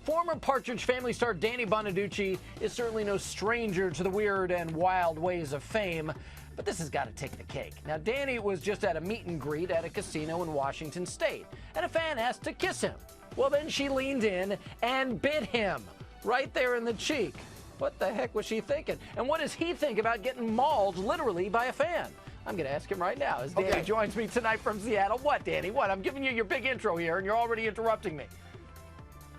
Former Partridge Family star Danny Bonaduce is certainly no stranger to the weird and wild ways of fame, but this has got to take the cake. Now, Danny was just at a meet and greet at a casino in Washington State, and a fan asked to kiss him. Well, then she leaned in and bit him right there in the cheek. What the heck was she thinking? And what does he think about getting mauled literally by a fan? I'm going to ask him right now as Danny joins me tonight from Seattle. What, Danny? What? I'm giving you your big intro here, and you're already interrupting me.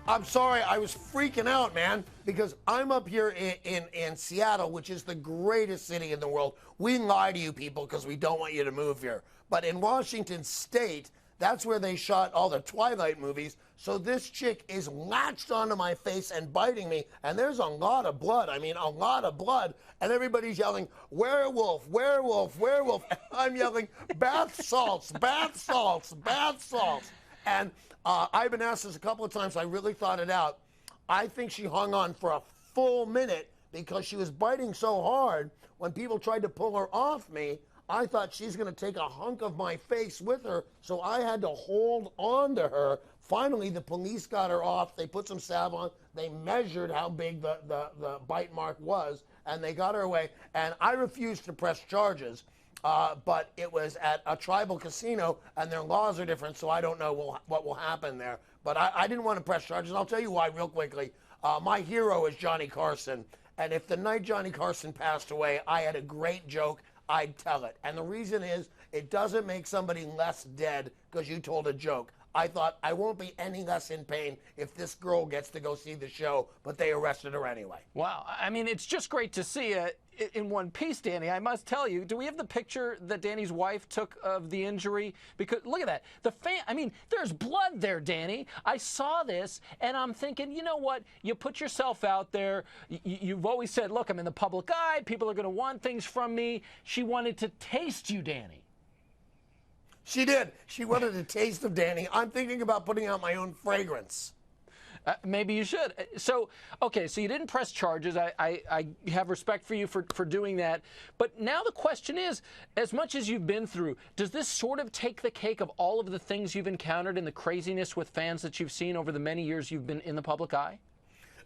I'm sorry, I was freaking out, man, because I'm up here in Seattle, which is the greatest city in the world. We lie to you people because we don't want you to move here. But in Washington State, that's where they shot all the Twilight movies. So this chick is latched onto my face and biting me, and there's a lot of blood. I mean, a lot of blood. And everybody's yelling, werewolf, werewolf, werewolf. And I'm yelling, bath salts, bath salts, bath salts. And I've been asked this a couple of times. I really thought it out. I think she hung on for a full minute because she was biting so hard. When people tried to pull her off me, I thought she's going to take a hunk of my face with her, so I had to hold on to her. Finally, the police got her off. They put some salve on. They measured how big the bite mark was, and they got her away. And I refused to press charges. But it was at a tribal casino, and their laws are different, so I don't know what will happen there. But I didn't want to press charges, and I'll tell you why real quickly. My hero is Johnny Carson, and if the night Johnny Carson passed away, I had a great joke, I'd tell it. And the reason is, it doesn't make somebody less dead because you told a joke. I thought, I won't be any less in pain if this girl gets to go see the show, but they arrested her anyway. Wow. I mean, it's just great to see it in one piece, Danny. I must tell you, do we have the picture that Danny's wife took of the injury? Because look at that. I mean, there's blood there, Danny. I saw this, and I'm thinking, you know what? You put yourself out there. You've always said, look, I'm in the public eye. People are going to want things from me. She wanted to taste you, Danny. She did. She wanted a taste of Danny. I'm thinking about putting out my own fragrance. Maybe you should. So, okay, so you didn't press charges. I have respect for you for doing that. But now the question is, as much as you've been through, does this sort of take the cake of all of the things you've encountered and the craziness with fans that you've seen over the many years you've been in the public eye?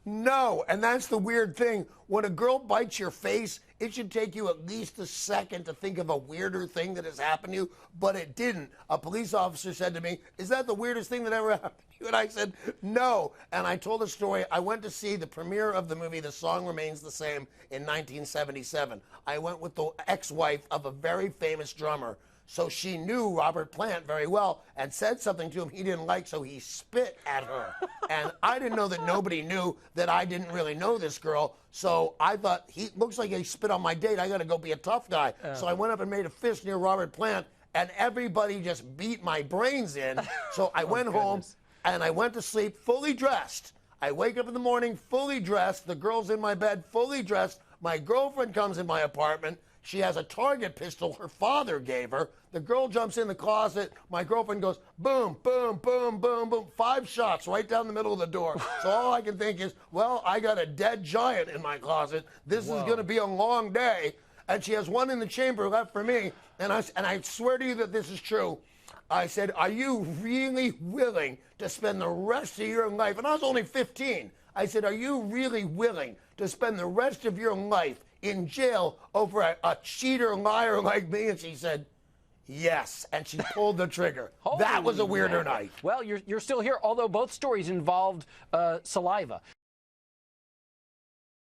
No, and that's the weird thing. When a girl bites your face, it should take you at least a second to think of a weirder thing that has happened to you, but it didn't. A police officer said to me, is that the weirdest thing that ever happened to you? And I said, no. And I told a story. I went to see the premiere of the movie The Song Remains the Same in 1977. I went with the ex-wife of a very famous drummer. So she knew Robert Plant very well and said something to him he didn't like, so he spit at her. And I didn't know that nobody knew that I didn't really know this girl. So I thought, he looks like he spit on my date. I got to go be a tough guy. So I went up and made a fist near Robert Plant, and everybody just beat my brains in. So I went home, and I went to sleep fully dressed. I wake up in the morning fully dressed. The girl's in my bed fully dressed. My girlfriend comes in my apartment. She has a target pistol her father gave her. The girl jumps in the closet. My girlfriend goes, boom, boom, boom, boom, boom. 5 shots right down the middle of the door. So all I can think is, well, I got a dead giant in my closet. This is going to be a long day. And she has one in the chamber left for me. And I swear to you that this is true. I said, are you really willing to spend the rest of your life? And I was only 15. I said, are you really willing to spend the rest of your life in jail over a cheater liar like me? And she said, yes. And she pulled the trigger. That was a weirder night. Well, you're still here, although both stories involved saliva.